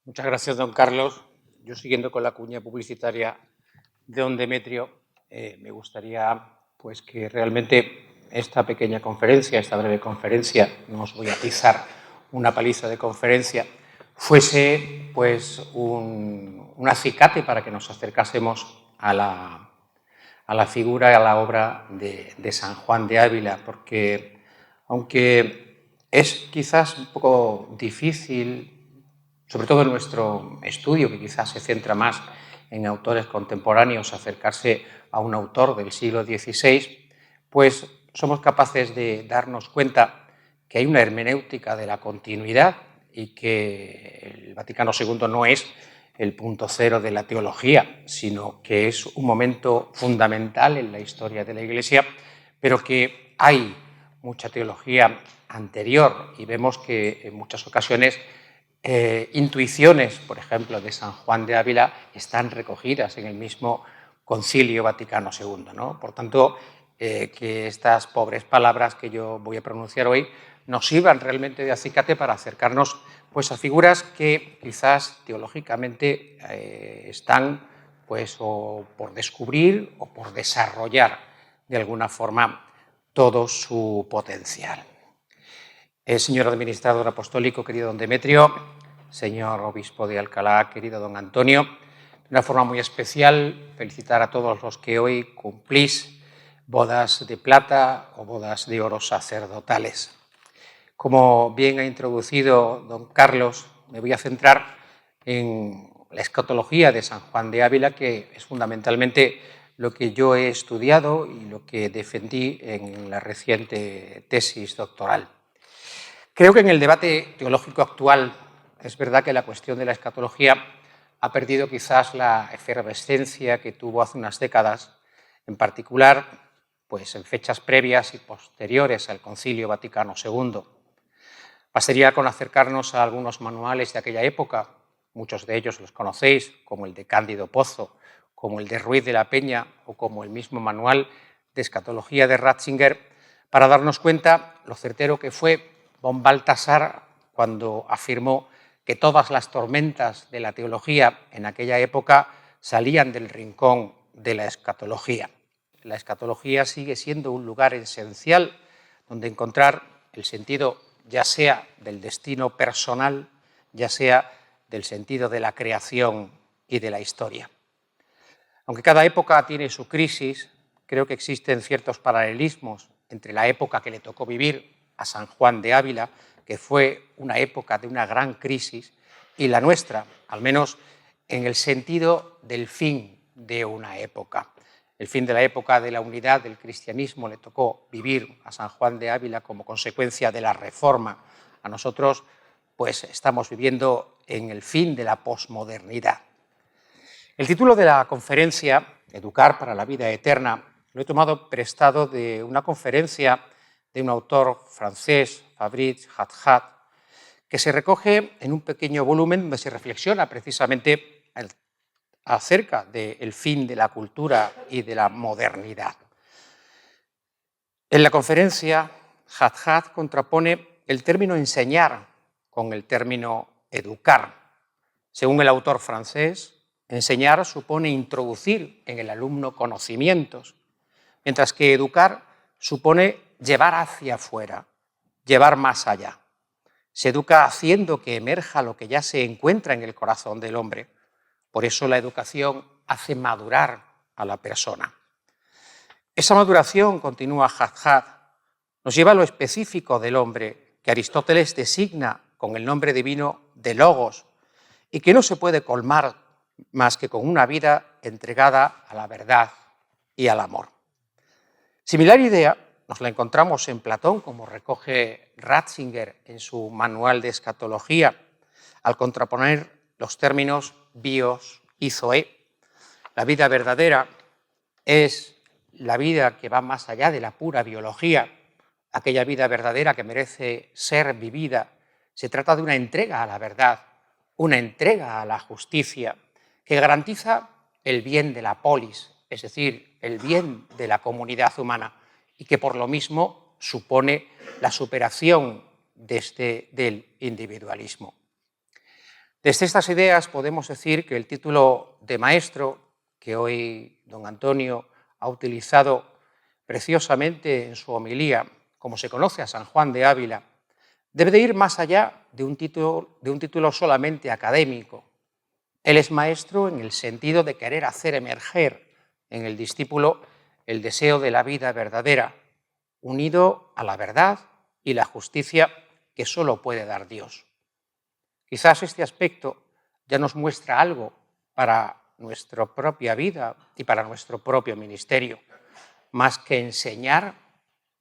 Muchas gracias, don Carlos. Yo, siguiendo con la cuña publicitaria de don Demetrio, me gustaría pues, que realmente esta pequeña conferencia, esta breve conferencia, no os voy a atizar una paliza de conferencia, fuese pues, un acicate para que nos acercásemos a la figura y a la obra de San Juan de Ávila, porque aunque es quizás un poco difícil, sobre todo en nuestro estudio, que quizás se centra más en autores contemporáneos, acercarse a un autor del siglo XVI, pues somos capaces de darnos cuenta que hay una hermenéutica de la continuidad y que el Vaticano II no es el punto cero de la teología, sino que es un momento fundamental en la historia de la Iglesia, pero que hay mucha teología anterior y vemos que en muchas ocasiones intuiciones, por ejemplo, de San Juan de Ávila están recogidas en el mismo Concilio Vaticano II, ¿no? Por tanto, que estas pobres palabras que yo voy a pronunciar hoy nos sirvan realmente de acicate para acercarnos pues, a figuras que quizás teológicamente están pues, o por descubrir o por desarrollar de alguna forma todo su potencial. Señor administrador apostólico, querido don Demetrio, señor obispo de Alcalá, querido don Antonio, de una forma muy especial felicitar a todos los que hoy cumplís bodas de plata o bodas de oro sacerdotales. Como bien ha introducido don Carlos, me voy a centrar en la escatología de San Juan de Ávila, que es fundamentalmente lo que yo he estudiado y lo que defendí en la reciente tesis doctoral. Creo que en el debate teológico actual es verdad que la cuestión de la escatología ha perdido quizás la efervescencia que tuvo hace unas décadas, en particular pues, en fechas previas y posteriores al Concilio Vaticano II. Bastaría con acercarnos a algunos manuales de aquella época, muchos de ellos los conocéis, como el de Cándido Pozo, como el de Ruiz de la Peña o como el mismo manual de escatología de Ratzinger, para darnos cuenta lo certero que fue von Balthasar cuando afirmó que todas las tormentas de la teología en aquella época salían del rincón de la escatología. La escatología sigue siendo un lugar esencial donde encontrar el sentido ya sea del destino personal, ya sea del sentido de la creación y de la historia. Aunque cada época tiene su crisis, creo que existen ciertos paralelismos entre la época que le tocó vivir a San Juan de Ávila, que fue una época de una gran crisis, y la nuestra, al menos en el sentido del fin de una época. El fin de la época de la unidad del cristianismo le tocó vivir a San Juan de Ávila como consecuencia de la Reforma. A nosotros, pues, estamos viviendo en el fin de la posmodernidad. El título de la conferencia, Educar para la vida eterna, lo he tomado prestado de una conferencia de un autor francés, Fabrice Hadjad, que se recoge en un pequeño volumen donde se reflexiona precisamente acerca del fin de la cultura y de la modernidad. En la conferencia, Hadjad contrapone el término enseñar con el término educar. Según el autor francés, enseñar supone introducir en el alumno conocimientos, mientras que educar supone llevar hacia afuera, llevar más allá. Se educa haciendo que emerja lo que ya se encuentra en el corazón del hombre. Por eso la educación hace madurar a la persona. Esa maduración, continúa Hadjad, nos lleva a lo específico del hombre, que Aristóteles designa con el nombre divino de logos, y que no se puede colmar más que con una vida entregada a la verdad y al amor. Similar idea nos la encontramos en Platón, como recoge Ratzinger en su manual de escatología, al contraponer los términos bios y zoé. La vida verdadera es la vida que va más allá de la pura biología, aquella vida verdadera que merece ser vivida. Se trata de una entrega a la verdad, una entrega a la justicia, que garantiza el bien de la polis, es decir, el bien de la comunidad humana, y que por lo mismo supone la superación del individualismo. Desde estas ideas podemos decir que el título de maestro que hoy don Antonio ha utilizado preciosamente en su homilía, como se conoce a San Juan de Ávila, debe de ir más allá de un título solamente académico. Él es maestro en el sentido de querer hacer emerger en el discípulo el deseo de la vida verdadera, unido a la verdad y la justicia que solo puede dar Dios. Quizás este aspecto ya nos muestra algo para nuestra propia vida y para nuestro propio ministerio. Más que enseñar,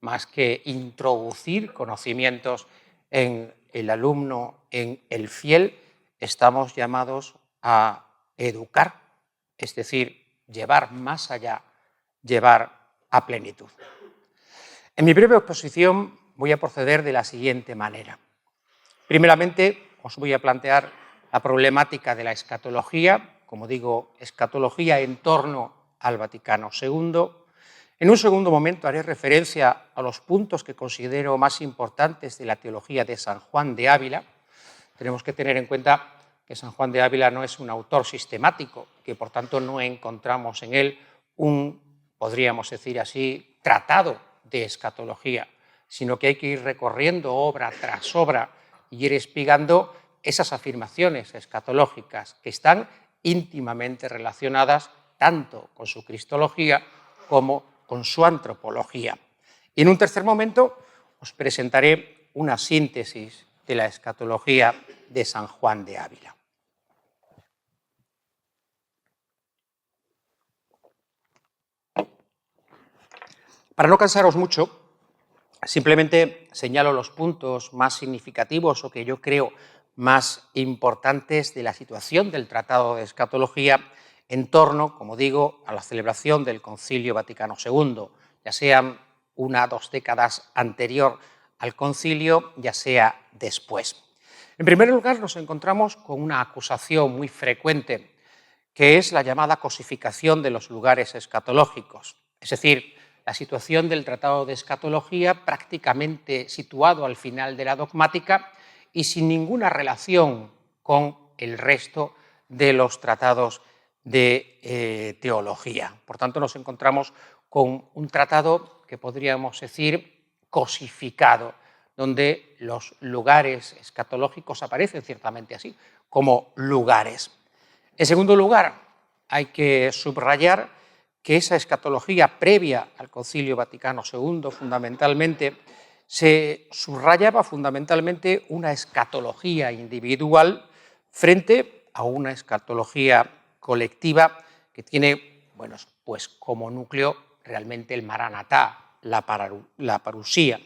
más que introducir conocimientos en el alumno, en el fiel, estamos llamados a educar, es decir, llevar más allá, llevar a plenitud. En mi breve exposición voy a proceder de la siguiente manera. Primeramente, os voy a plantear la problemática de la escatología, como digo, escatología en torno al Vaticano II. En un segundo momento haré referencia a los puntos que considero más importantes de la teología de San Juan de Ávila. Tenemos que tener en cuenta que San Juan de Ávila no es un autor sistemático, que por tanto no encontramos en él podríamos decir así, tratado de escatología, sino que hay que ir recorriendo obra tras obra y ir espigando esas afirmaciones escatológicas que están íntimamente relacionadas tanto con su cristología como con su antropología. Y en un tercer momento os presentaré una síntesis de la escatología de San Juan de Ávila. Para no cansaros mucho, simplemente señalo los puntos más significativos o que yo creo más importantes de la situación del Tratado de Escatología en torno, como digo, a la celebración del Concilio Vaticano II, ya sean 1 o 2 décadas anterior al concilio, ya sea después. En primer lugar, nos encontramos con una acusación muy frecuente, que es la llamada cosificación de los lugares escatológicos, es decir, la situación del Tratado de Escatología prácticamente situado al final de la dogmática y sin ninguna relación con el resto de los tratados de teología. Por tanto, nos encontramos con un tratado que podríamos decir cosificado, donde los lugares escatológicos aparecen ciertamente así, como lugares. En segundo lugar, hay que subrayar que esa escatología previa al Concilio Vaticano II, fundamentalmente, se subrayaba fundamentalmente una escatología individual frente a una escatología colectiva que tiene, bueno, pues como núcleo realmente el Maranatá, la parusía.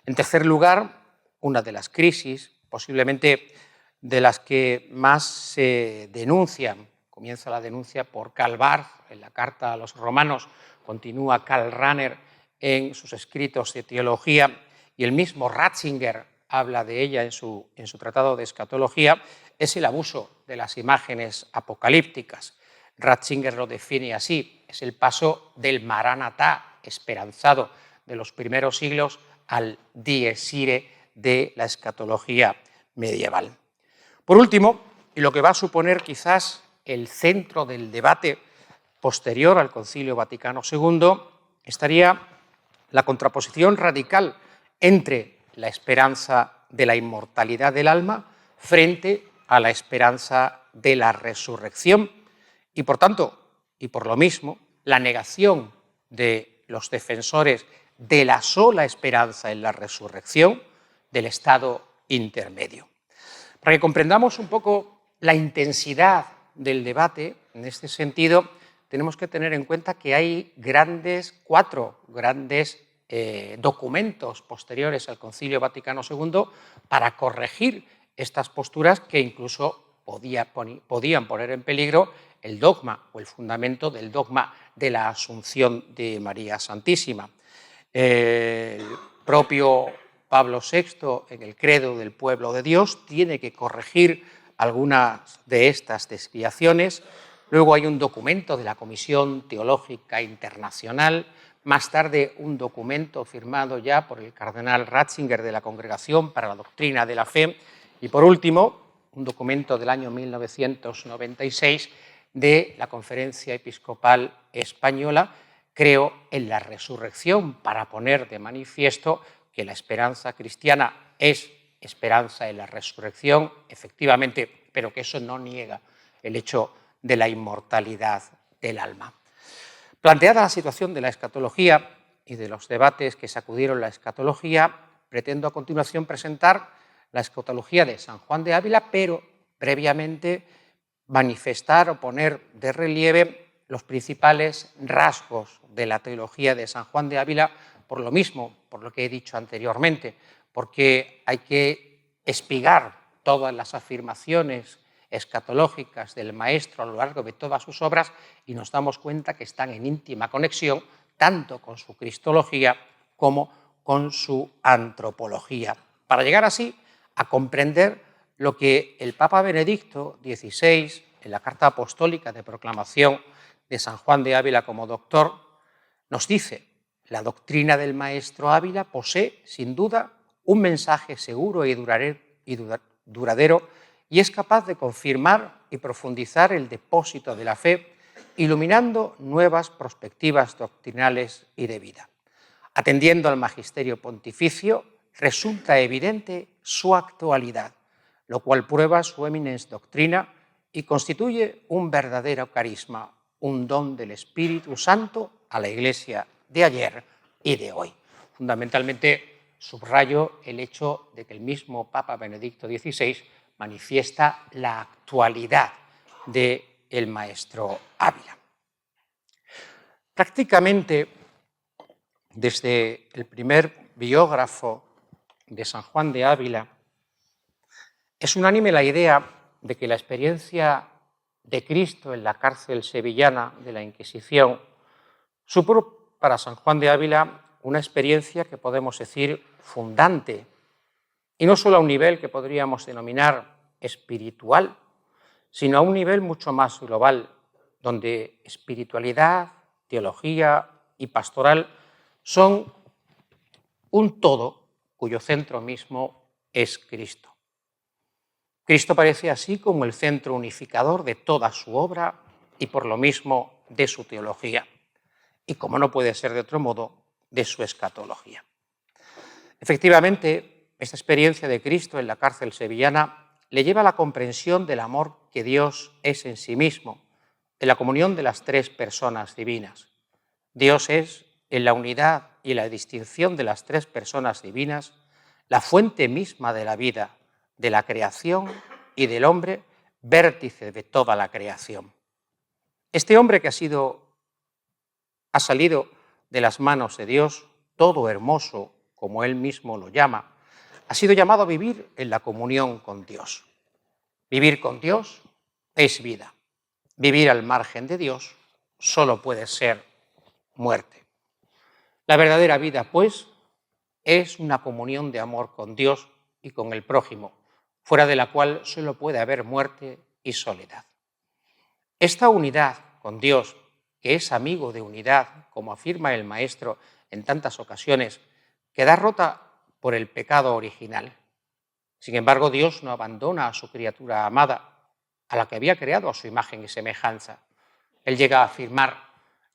En tercer lugar, una de las crisis, posiblemente de las que más se denuncian, comienza la denuncia por Karl Barth en la carta a los romanos, continúa Karl Rahner en sus escritos de teología y el mismo Ratzinger habla de ella en su tratado de escatología, es el abuso de las imágenes apocalípticas. Ratzinger lo define así, es el paso del Maranatá esperanzado de los primeros siglos al dies irae de la escatología medieval. Por último, y lo que va a suponer quizás el centro del debate posterior al Concilio Vaticano II, estaría la contraposición radical entre la esperanza de la inmortalidad del alma frente a la esperanza de la resurrección y, por tanto, y por lo mismo, la negación de los defensores de la sola esperanza en la resurrección del estado intermedio. Para que comprendamos un poco la intensidad del debate, en este sentido, tenemos que tener en cuenta que hay cuatro grandes documentos posteriores al Concilio Vaticano II para corregir estas posturas que incluso podían poner en peligro el dogma o el fundamento del dogma de la Asunción de María Santísima. El propio Pablo VI, en el Credo del Pueblo de Dios, tiene que corregir algunas de estas desviaciones. Luego hay un documento de la Comisión Teológica Internacional, más tarde un documento firmado ya por el cardenal Ratzinger de la Congregación para la Doctrina de la Fe y, por último, un documento del año 1996 de la Conferencia Episcopal Española, Creo en la resurrección, para poner de manifiesto que la esperanza cristiana es esperanza en la resurrección, efectivamente, pero que eso no niega el hecho de la inmortalidad del alma. Planteada la situación de la escatología y de los debates que sacudieron la escatología, pretendo a continuación presentar la escatología de San Juan de Ávila, pero previamente manifestar o poner de relieve los principales rasgos de la teología de San Juan de Ávila, por lo mismo, por lo que he dicho anteriormente, porque hay que espigar todas las afirmaciones escatológicas del maestro a lo largo de todas sus obras y nos damos cuenta que están en íntima conexión tanto con su cristología como con su antropología, para llegar así a comprender lo que el Papa Benedicto XVI, en la Carta Apostólica de Proclamación de San Juan de Ávila como doctor, nos dice: la doctrina del maestro Ávila posee, sin duda, un mensaje seguro y duradero y es capaz de confirmar y profundizar el depósito de la fe, iluminando nuevas perspectivas doctrinales y de vida. Atendiendo al magisterio pontificio, resulta evidente su actualidad, lo cual prueba su eminente doctrina y constituye un verdadero carisma, un don del Espíritu Santo a la Iglesia de ayer y de hoy. Fundamentalmente subrayo el hecho de que el mismo Papa Benedicto XVI manifiesta la actualidad del maestro Ávila. Prácticamente desde el primer biógrafo de San Juan de Ávila, es unánime la idea de que la experiencia de Cristo en la cárcel sevillana de la Inquisición supuso para San Juan de Ávila una experiencia que podemos decir fundante, y no solo a un nivel que podríamos denominar espiritual, sino a un nivel mucho más global, donde espiritualidad, teología y pastoral son un todo cuyo centro mismo es Cristo. Cristo parece así como el centro unificador de toda su obra y por lo mismo de su teología, y como no puede ser de otro modo, de su escatología. Efectivamente, esta experiencia de Cristo en la cárcel sevillana le lleva a la comprensión del amor que Dios es en sí mismo, en la comunión de las tres personas divinas. Dios es, en la unidad y la distinción de las tres personas divinas, la fuente misma de la vida, de la creación y del hombre, vértice de toda la creación. Este hombre que ha salido de las manos de Dios, todo hermoso, como él mismo lo llama, ha sido llamado a vivir en la comunión con Dios. Vivir con Dios es vida. Vivir al margen de Dios solo puede ser muerte. La verdadera vida, pues, es una comunión de amor con Dios y con el prójimo, fuera de la cual solo puede haber muerte y soledad. Esta unidad con Dios, que es amigo de unidad, como afirma el Maestro en tantas ocasiones, queda rota por el pecado original. Sin embargo, Dios no abandona a su criatura amada, a la que había creado a su imagen y semejanza. Él llega a afirmar: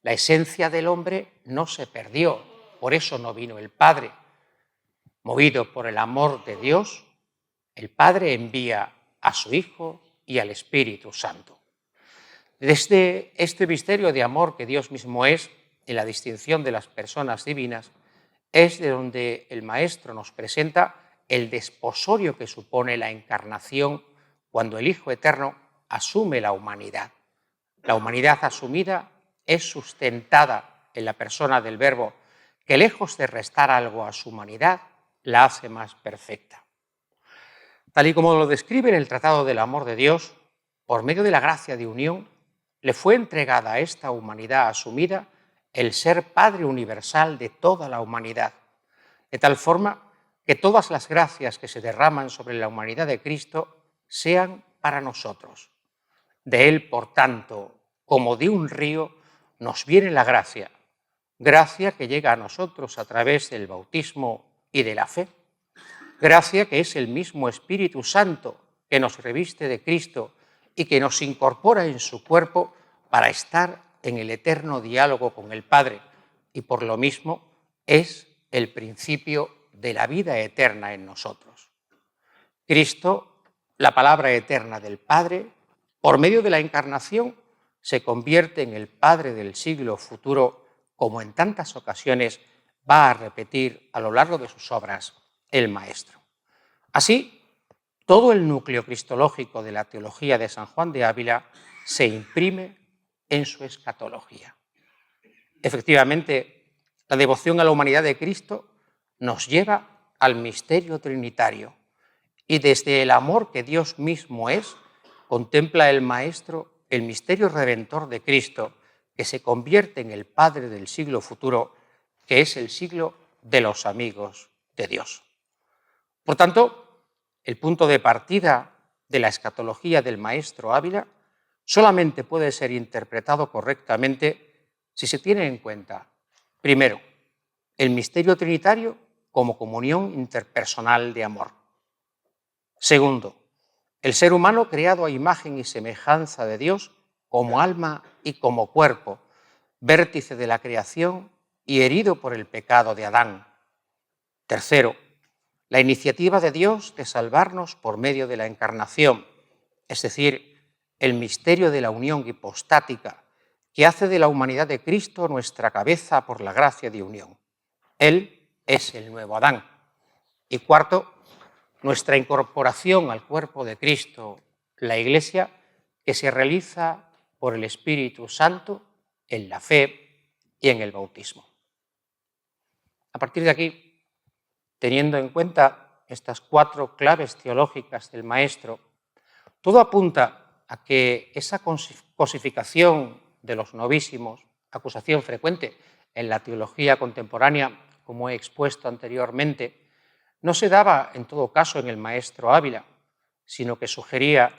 la esencia del hombre no se perdió, por eso no vino el Padre. Movido por el amor de Dios, el Padre envía a su Hijo y al Espíritu Santo. Desde este misterio de amor que Dios mismo es, en la distinción de las personas divinas, es de donde el Maestro nos presenta el desposorio que supone la encarnación cuando el Hijo Eterno asume la humanidad. La humanidad asumida es sustentada en la persona del Verbo, que lejos de restar algo a su humanidad, la hace más perfecta. Tal y como lo describe en el Tratado del Amor de Dios, por medio de la gracia de unión, le fue entregada a esta humanidad asumida el ser Padre universal de toda la humanidad, de tal forma que todas las gracias que se derraman sobre la humanidad de Cristo sean para nosotros. De Él, por tanto, como de un río, nos viene la gracia, gracia que llega a nosotros a través del bautismo y de la fe, gracia que es el mismo Espíritu Santo que nos reviste de Cristo y que nos incorpora en su cuerpo para estar en el eterno diálogo con el Padre, y por lo mismo es el principio de la vida eterna en nosotros. Cristo, la palabra eterna del Padre, por medio de la encarnación, se convierte en el Padre del siglo futuro, como en tantas ocasiones va a repetir a lo largo de sus obras el Maestro. Así, todo el núcleo cristológico de la teología de San Juan de Ávila se imprime en su escatología. Efectivamente, la devoción a la humanidad de Cristo nos lleva al misterio trinitario y desde el amor que Dios mismo es, contempla el Maestro el misterio redentor de Cristo, que se convierte en el Padre del siglo futuro, que es el siglo de los amigos de Dios. Por tanto, el punto de partida de la escatología del Maestro Ávila solamente puede ser interpretado correctamente si se tiene en cuenta, primero, el misterio trinitario como comunión interpersonal de amor. Segundo, el ser humano creado a imagen y semejanza de Dios como alma y como cuerpo, vértice de la creación y herido por el pecado de Adán. Tercero, la iniciativa de Dios de salvarnos por medio de la encarnación, es decir, el misterio de la unión hipostática que hace de la humanidad de Cristo nuestra cabeza por la gracia de unión. Él es el nuevo Adán. Y cuarto, nuestra incorporación al cuerpo de Cristo, la Iglesia, que se realiza por el Espíritu Santo en la fe y en el bautismo. A partir de aquí, teniendo en cuenta estas 4 claves teológicas del Maestro, todo apunta a que esa cosificación de los novísimos, acusación frecuente en la teología contemporánea, como he expuesto anteriormente, no se daba en todo caso en el Maestro Ávila, sino que sugería,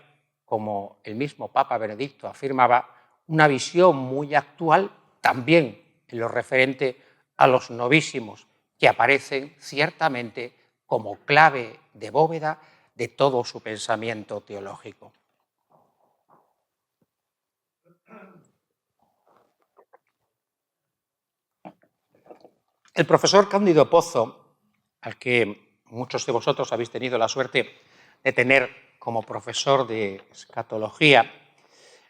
como el mismo Papa Benedicto afirmaba, una visión muy actual también en lo referente a los novísimos, que aparecen ciertamente como clave de bóveda de todo su pensamiento teológico. El profesor Cándido Pozo, al que muchos de vosotros habéis tenido la suerte de tener como profesor de escatología,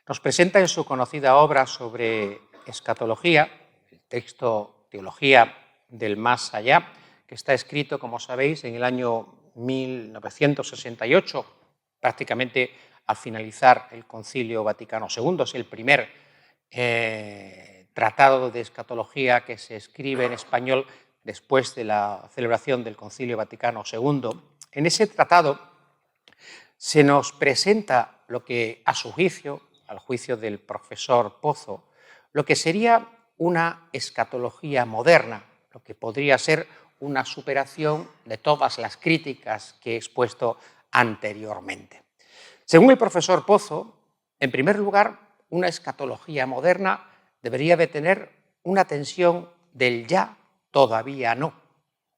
nos presenta en su conocida obra sobre escatología, el texto Teología del Más Allá, que está escrito, como sabéis, en el año 1968, prácticamente al finalizar el Concilio Vaticano II. Es el primer tratado de escatología que se escribe en español después de la celebración del Concilio Vaticano II. En ese tratado se nos presenta lo que, a su juicio, al juicio del profesor Pozo, lo que sería una escatología moderna, lo que podría ser una superación de todas las críticas que he expuesto anteriormente. Según el profesor Pozo, en primer lugar, una escatología moderna debería de tener una tensión del ya, todavía no,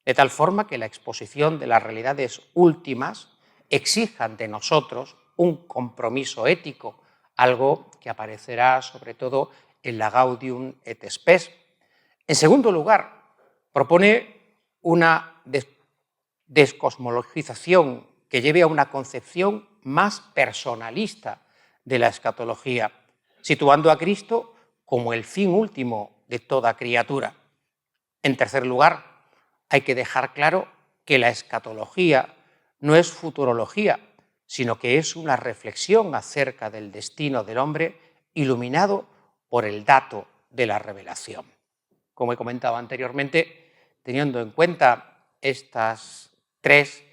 de tal forma que la exposición de las realidades últimas exijan de nosotros un compromiso ético, algo que aparecerá sobre todo en la Gaudium et Spes. En segundo lugar, propone una descosmologización que lleve a una concepción más personalista de la escatología, situando a Cristo como el fin último de toda criatura. En tercer lugar, hay que dejar claro que la escatología no es futurología, sino que es una reflexión acerca del destino del hombre iluminado por el dato de la revelación. Como he comentado anteriormente, teniendo en cuenta estas 3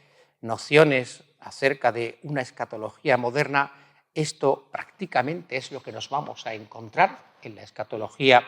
nociones acerca de una escatología moderna, esto prácticamente es lo que nos vamos a encontrar en la escatología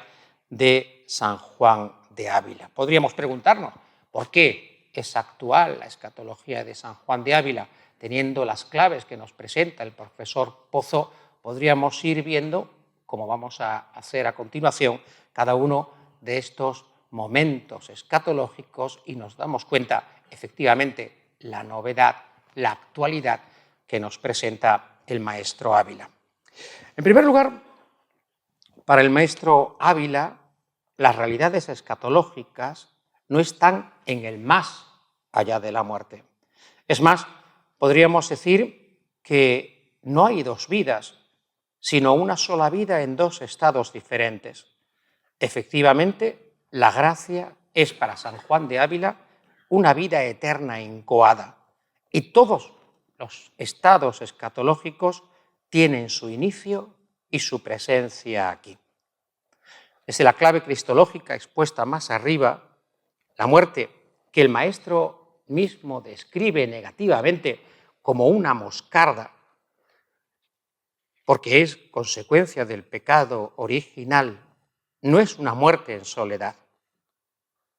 de San Juan de Ávila. Podríamos preguntarnos, ¿por qué es actual la escatología de San Juan de Ávila? Teniendo las claves que nos presenta el profesor Pozo, podríamos ir viendo, como vamos a hacer a continuación, cada uno de estos momentos escatológicos y nos damos cuenta, efectivamente, la novedad, la actualidad que nos presenta el maestro Ávila. En primer lugar, para el maestro Ávila, las realidades escatológicas no están en el más allá de la muerte. Es más, podríamos decir que no hay dos vidas, sino una sola vida en dos estados diferentes. Efectivamente, la gracia es para San Juan de Ávila una vida eterna incoada, y todos los estados escatológicos tienen su inicio y su presencia aquí. Desde la clave cristológica expuesta más arriba, la muerte, que el maestro mismo describe negativamente como una moscarda, porque es consecuencia del pecado original, no es una muerte en soledad.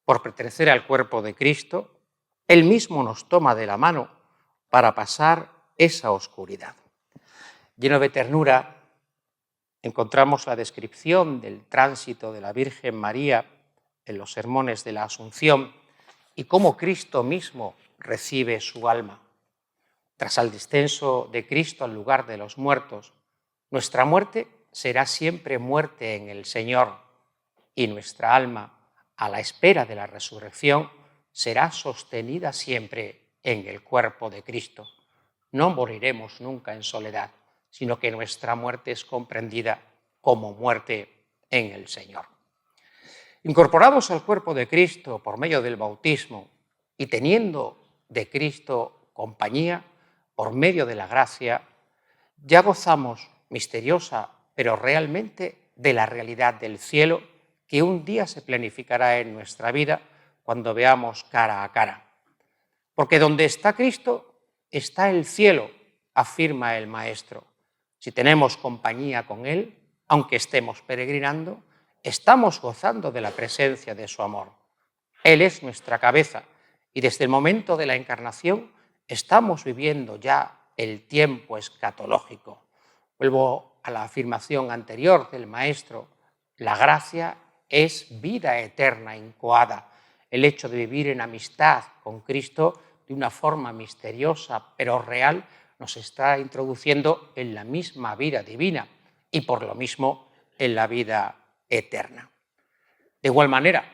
Por pertenecer al cuerpo de Cristo, Él mismo nos toma de la mano para pasar esa oscuridad. Lleno de ternura, encontramos la descripción del tránsito de la Virgen María en los sermones de la Asunción y cómo Cristo mismo recibe su alma. Tras el descenso de Cristo al lugar de los muertos, nuestra muerte será siempre muerte en el Señor, y nuestra alma, a la espera de la resurrección, será sostenida siempre en el cuerpo de Cristo. No moriremos nunca en soledad, sino que nuestra muerte es comprendida como muerte en el Señor. Incorporados al cuerpo de Cristo por medio del bautismo y teniendo de Cristo compañía por medio de la gracia, ya gozamos misteriosa, pero realmente, de la realidad del cielo que un día se planificará en nuestra vida cuando veamos cara a cara. Porque donde está Cristo está el cielo, afirma el Maestro. Si tenemos compañía con Él, aunque estemos peregrinando, estamos gozando de la presencia de su amor. Él es nuestra cabeza y desde el momento de la encarnación estamos viviendo ya el tiempo escatológico. Vuelvo a la afirmación anterior del Maestro: la gracia es vida eterna incoada. El hecho de vivir en amistad con Cristo de una forma misteriosa pero real nos está introduciendo en la misma vida divina y por lo mismo en la vida eterna. De igual manera,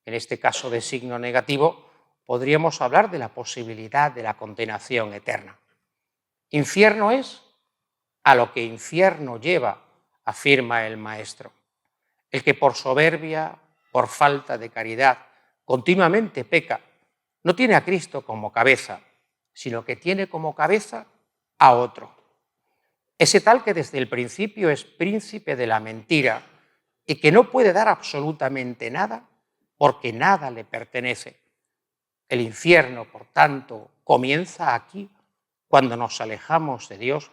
en este caso de signo negativo, podríamos hablar de la posibilidad de la condenación eterna. Infierno es a lo que infierno lleva, afirma el Maestro. El que por soberbia, por falta de caridad, continuamente peca, no tiene a Cristo como cabeza, sino que tiene como cabeza a otro. Ese tal que desde el principio es príncipe de la mentira y que no puede dar absolutamente nada porque nada le pertenece. El infierno, por tanto, comienza aquí cuando nos alejamos de Dios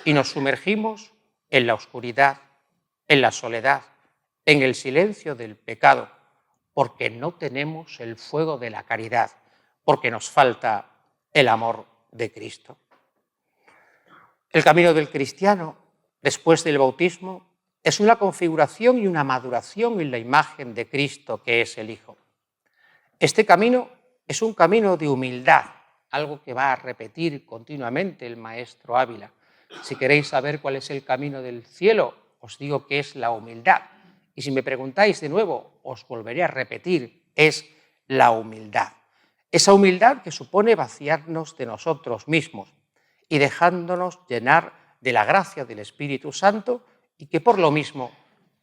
y nos sumergimos en la oscuridad, en la soledad, en el silencio del pecado, porque no tenemos el fuego de la caridad, porque nos falta el amor de Cristo. El camino del cristiano, después del bautismo, es una configuración y una maduración en la imagen de Cristo, que es el Hijo. Este camino es un camino de humildad, algo que va a repetir continuamente el maestro Ávila. Si queréis saber cuál es el camino del cielo, os digo que es la humildad. Y si me preguntáis de nuevo, os volveré a repetir, es la humildad. Esa humildad que supone vaciarnos de nosotros mismos y dejándonos llenar de la gracia del Espíritu Santo, y que por lo mismo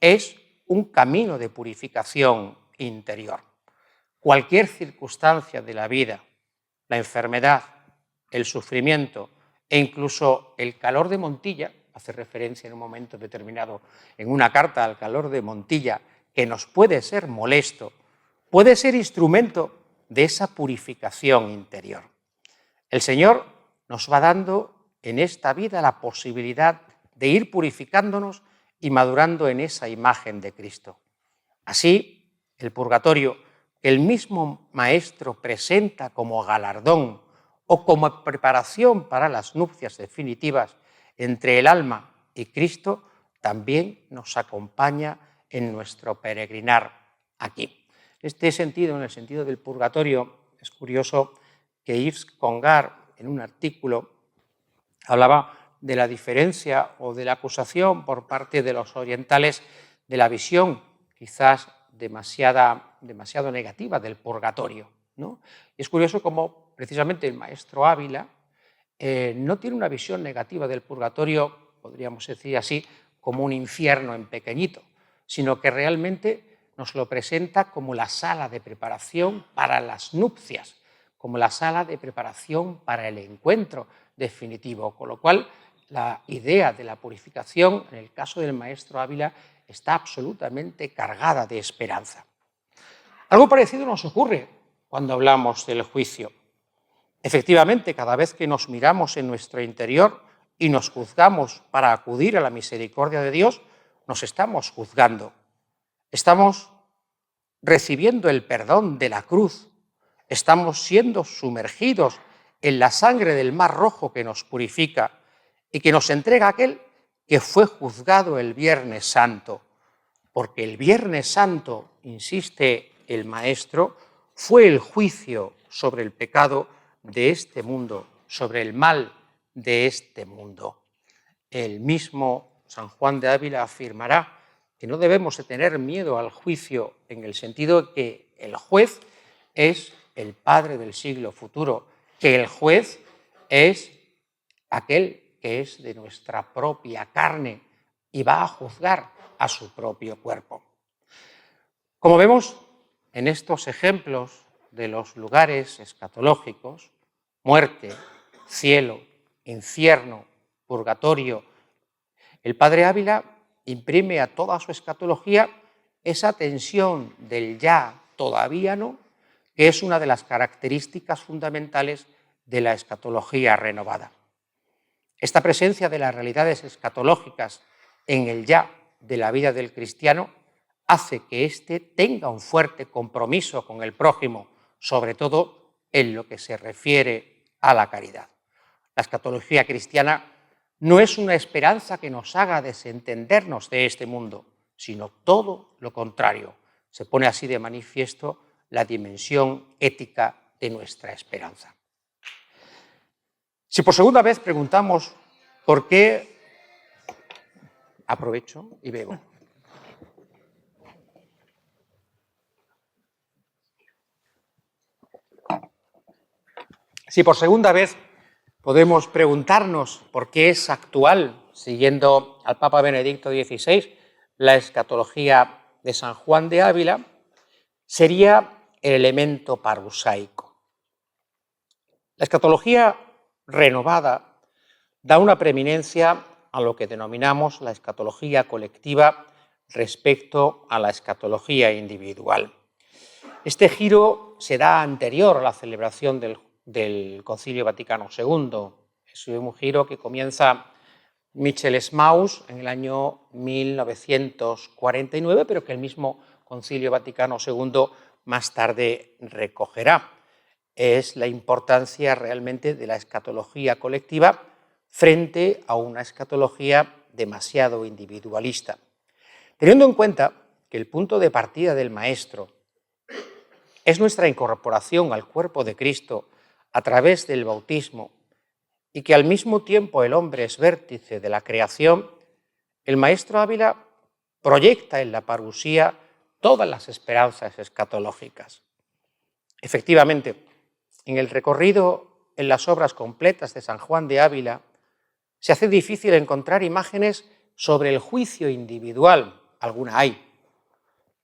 es un camino de purificación interior. Cualquier circunstancia de la vida, la enfermedad, el sufrimiento e incluso el calor de Montilla, hace referencia en un momento determinado en una carta al calor de Montilla, que nos puede ser molesto, puede ser instrumento de esa purificación interior. El Señor nos va dando en esta vida la posibilidad de ir purificándonos y madurando en esa imagen de Cristo. Así, el purgatorio, que el mismo Maestro presenta como galardón o como preparación para las nupcias definitivas entre el alma y Cristo, también nos acompaña en nuestro peregrinar aquí. En este sentido, en el sentido del purgatorio, es curioso que Yves Congar, en un artículo, hablaba de la diferencia o de la acusación por parte de los orientales de la visión quizás demasiado negativa del purgatorio, ¿no? Y es curioso cómo precisamente el maestro Ávila no tiene una visión negativa del purgatorio, podríamos decir así, como un infierno en pequeñito, sino que realmente nos lo presenta como la sala de preparación para las nupcias, como la sala de preparación para el encuentro definitivo, con lo cual la idea de la purificación, en el caso del maestro Ávila, está absolutamente cargada de esperanza. Algo parecido nos ocurre cuando hablamos del juicio. Efectivamente, cada vez que nos miramos en nuestro interior y nos juzgamos para acudir a la misericordia de Dios, nos estamos juzgando. Estamos recibiendo el perdón de la cruz. Estamos siendo sumergidos en la sangre del Mar Rojo que nos purifica y que nos entrega aquel que fue juzgado el Viernes Santo. Porque el Viernes Santo, insiste el Maestro, fue el juicio sobre el pecado de este mundo, sobre el mal de este mundo. El mismo San Juan de Ávila afirmará que no debemos de tener miedo al juicio en el sentido de que el juez es el Padre del siglo futuro, que el juez es aquel que es de nuestra propia carne y va a juzgar a su propio cuerpo. Como vemos en estos ejemplos de los lugares escatológicos, muerte, cielo, infierno, purgatorio, el padre Ávila imprime a toda su escatología esa tensión del ya todavía no, que es una de las características fundamentales de la escatología renovada. Esta presencia de las realidades escatológicas en el ya de la vida del cristiano hace que éste tenga un fuerte compromiso con el prójimo, sobre todo en lo que se refiere a la caridad. La escatología cristiana no es una esperanza que nos haga desentendernos de este mundo, sino todo lo contrario. Se pone así de manifiesto la dimensión ética de nuestra esperanza. Si por segunda vez preguntamos por qué, aprovecho y bebo. Si por segunda vez podemos preguntarnos por qué es actual, siguiendo al Papa Benedicto XVI, la escatología de San Juan de Ávila, sería el elemento parusaico. La escatología renovada da una preeminencia a lo que denominamos la escatología colectiva respecto a la escatología individual. Este giro será anterior a la celebración del Concilio Vaticano II. Es un giro que comienza Michel Smaus en el año 1949, pero que el mismo Concilio Vaticano II más tarde recogerá. Es la importancia realmente de la escatología colectiva frente a una escatología demasiado individualista. Teniendo en cuenta que el punto de partida del Maestro es nuestra incorporación al cuerpo de Cristo a través del bautismo y que al mismo tiempo el hombre es vértice de la creación, el Maestro Ávila proyecta en la parusía todas las esperanzas escatológicas. Efectivamente, en el recorrido en las obras completas de San Juan de Ávila se hace difícil encontrar imágenes sobre el juicio individual, alguna hay.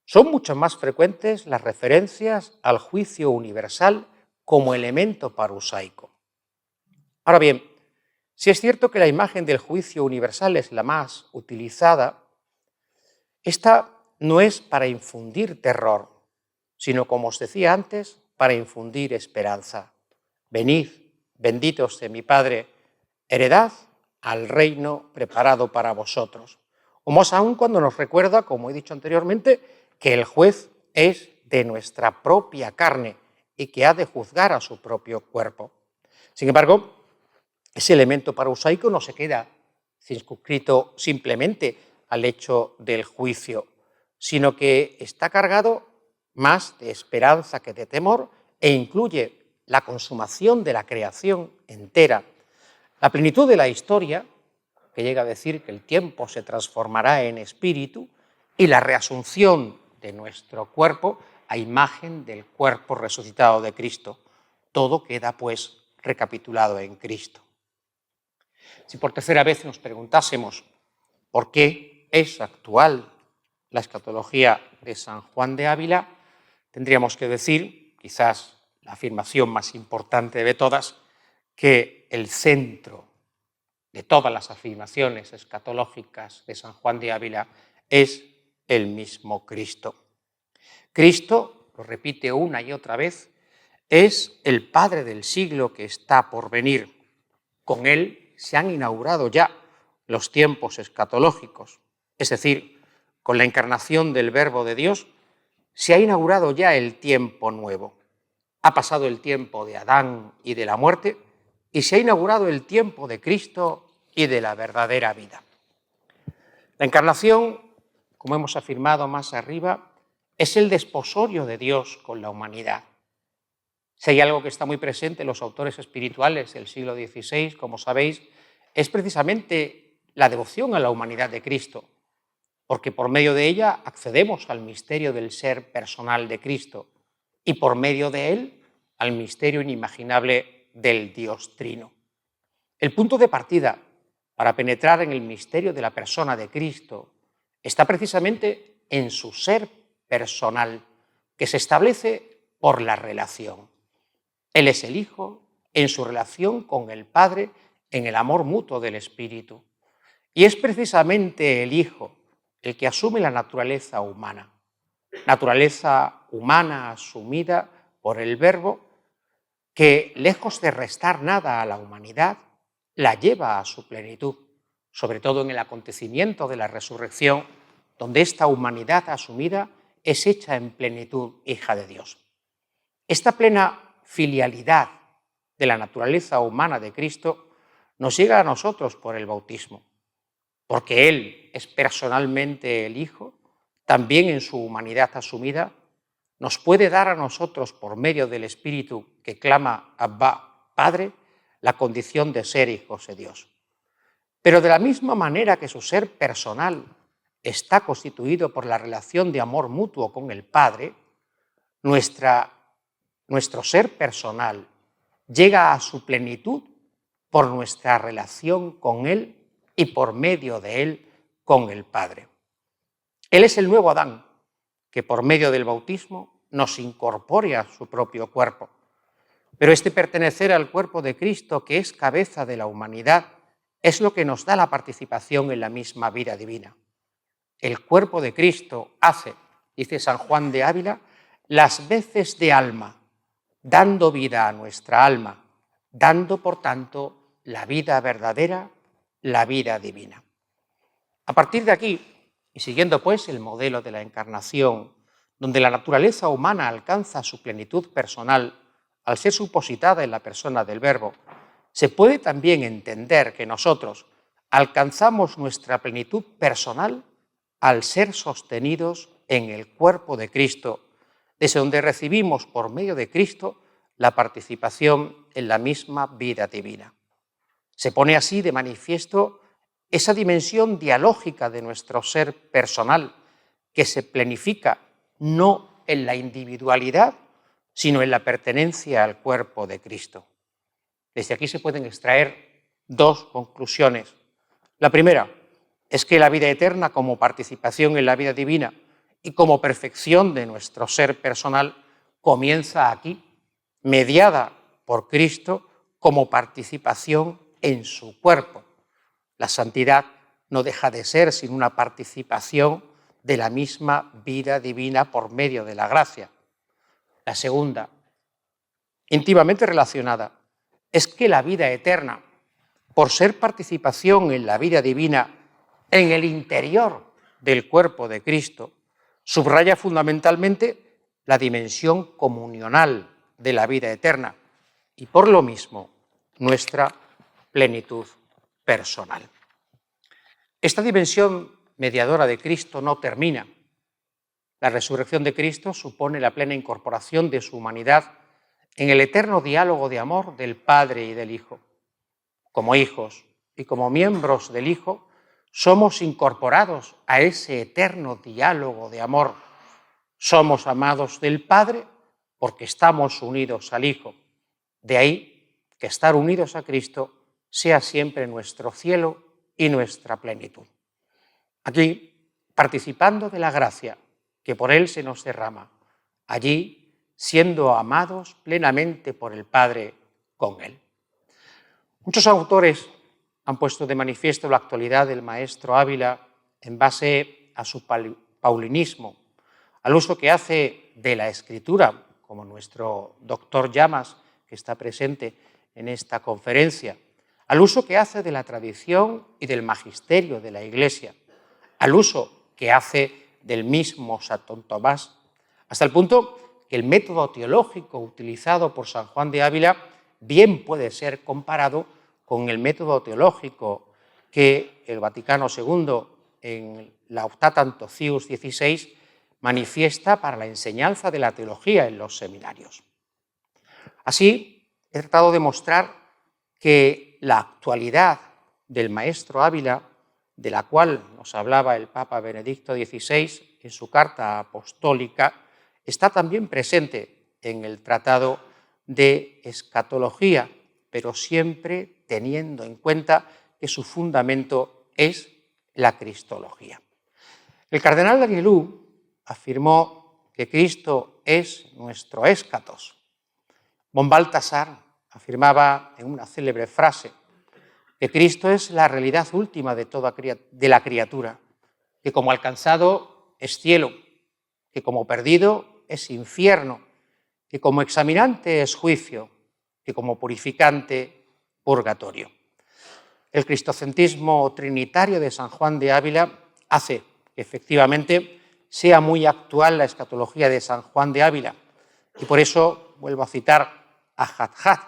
Son mucho más frecuentes las referencias al juicio universal como elemento parusaico. Ahora bien, si es cierto que la imagen del juicio universal es la más utilizada, esta no es para infundir terror, sino, como os decía antes, para infundir esperanza. Venid, benditos de mi Padre, heredad al reino preparado para vosotros. O más aún cuando nos recuerda, como he dicho anteriormente, que el juez es de nuestra propia carne y que ha de juzgar a su propio cuerpo. Sin embargo, ese elemento parusaico no se queda circunscrito simplemente al hecho del juicio, sino que está cargado más de esperanza que de temor e incluye la consumación de la creación entera. La plenitud de la historia, que llega a decir que el tiempo se transformará en espíritu, y la reasunción de nuestro cuerpo a imagen del cuerpo resucitado de Cristo. Todo queda, pues, recapitulado en Cristo. Si por tercera vez nos preguntásemos por qué es actual la escatología de San Juan de Ávila, tendríamos que decir, quizás la afirmación más importante de todas, que el centro de todas las afirmaciones escatológicas de San Juan de Ávila es el mismo Cristo. Cristo, lo repite una y otra vez, es el Padre del siglo que está por venir. Con él se han inaugurado ya los tiempos escatológicos, es decir, con la encarnación del Verbo de Dios se ha inaugurado ya el tiempo nuevo. Ha pasado el tiempo de Adán y de la muerte y se ha inaugurado el tiempo de Cristo y de la verdadera vida. La encarnación, como hemos afirmado más arriba, es el desposorio de Dios con la humanidad. Si hay algo que está muy presente en los autores espirituales del siglo XVI, como sabéis, es precisamente la devoción a la humanidad de Cristo, porque por medio de ella accedemos al misterio del ser personal de Cristo y por medio de él al misterio inimaginable del Dios Trino. El punto de partida para penetrar en el misterio de la persona de Cristo está precisamente en su ser personal, que se establece por la relación. Él es el Hijo en su relación con el Padre, en el amor mutuo del Espíritu. Y es precisamente el Hijo el que asume la naturaleza humana asumida por el Verbo, que lejos de restar nada a la humanidad, la lleva a su plenitud, sobre todo en el acontecimiento de la resurrección, donde esta humanidad asumida es hecha en plenitud hija de Dios. Esta plena filialidad de la naturaleza humana de Cristo nos llega a nosotros por el bautismo, porque Él es personalmente el Hijo, también en su humanidad asumida, nos puede dar a nosotros, por medio del Espíritu que clama Abba, Padre, la condición de ser hijos de Dios. Pero de la misma manera que su ser personal está constituido por la relación de amor mutuo con el Padre, nuestro ser personal llega a su plenitud por nuestra relación con Él y por medio de Él con el Padre. Él es el nuevo Adán, que por medio del bautismo nos incorpora a su propio cuerpo. Pero este pertenecer al cuerpo de Cristo, que es cabeza de la humanidad, es lo que nos da la participación en la misma vida divina. El cuerpo de Cristo hace, dice San Juan de Ávila, las veces de alma, dando vida a nuestra alma, dando, por tanto, la vida verdadera, la vida divina. A partir de aquí, y siguiendo pues el modelo de la encarnación, donde la naturaleza humana alcanza su plenitud personal al ser supositada en la persona del Verbo, se puede también entender que nosotros alcanzamos nuestra plenitud personal al ser sostenidos en el cuerpo de Cristo, desde donde recibimos por medio de Cristo la participación en la misma vida divina. Se pone así de manifiesto esa dimensión dialógica de nuestro ser personal, que se plenifica no en la individualidad, sino en la pertenencia al cuerpo de Cristo. Desde aquí se pueden extraer dos conclusiones. La primera es que la vida eterna, como participación en la vida divina y como perfección de nuestro ser personal, comienza aquí, mediada por Cristo como participación en su cuerpo. La santidad no deja de ser sino una participación de la misma vida divina por medio de la gracia. La segunda, íntimamente relacionada, es que la vida eterna, por ser participación en la vida divina en el interior del cuerpo de Cristo, subraya fundamentalmente la dimensión comunional de la vida eterna y por lo mismo nuestra plenitud personal. Esta dimensión mediadora de Cristo no termina. La resurrección de Cristo supone la plena incorporación de su humanidad en el eterno diálogo de amor del Padre y del Hijo. como hijos y como miembros del Hijo, somos incorporados a ese eterno diálogo de amor. Somos amados del Padre porque estamos unidos al Hijo. De ahí que estar unidos a Cristo sea siempre nuestro cielo y nuestra plenitud. Aquí, participando de la gracia que por Él se nos derrama, allí, siendo amados plenamente por el Padre con Él. Muchos autores han puesto de manifiesto la actualidad del maestro Ávila en base a su paulinismo, al uso que hace de la escritura, como nuestro doctor Llamas, que está presente en esta conferencia, al uso que hace de la tradición y del magisterio de la Iglesia, al uso que hace del mismo Santo Tomás, hasta el punto que el método teológico utilizado por San Juan de Ávila bien puede ser comparado con el método teológico que el Vaticano II, en la Laudato Si 16, manifiesta para la enseñanza de la teología en los seminarios. Así, he tratado de mostrar que la actualidad del maestro Ávila, de la cual nos hablaba el Papa Benedicto XVI en su carta apostólica, está también presente en el Tratado de Escatología, pero siempre teniendo en cuenta que su fundamento es la cristología. El cardenal Danielou afirmó que Cristo es nuestro eschatos. Von Balthasar afirmaba en una célebre frase que Cristo es la realidad última de la criatura, que como alcanzado es cielo, que como perdido es infierno, que como examinante es juicio, que como purificante, purgatorio. El cristocentrismo trinitario de San Juan de Ávila hace que efectivamente sea muy actual la escatología de San Juan de Ávila. Y por eso vuelvo a citar a Hadjad: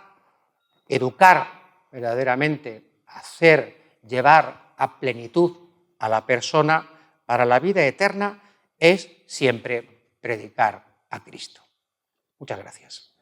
educar verdaderamente, hacer, llevar a plenitud a la persona para la vida eterna es siempre predicar a Cristo. Muchas gracias.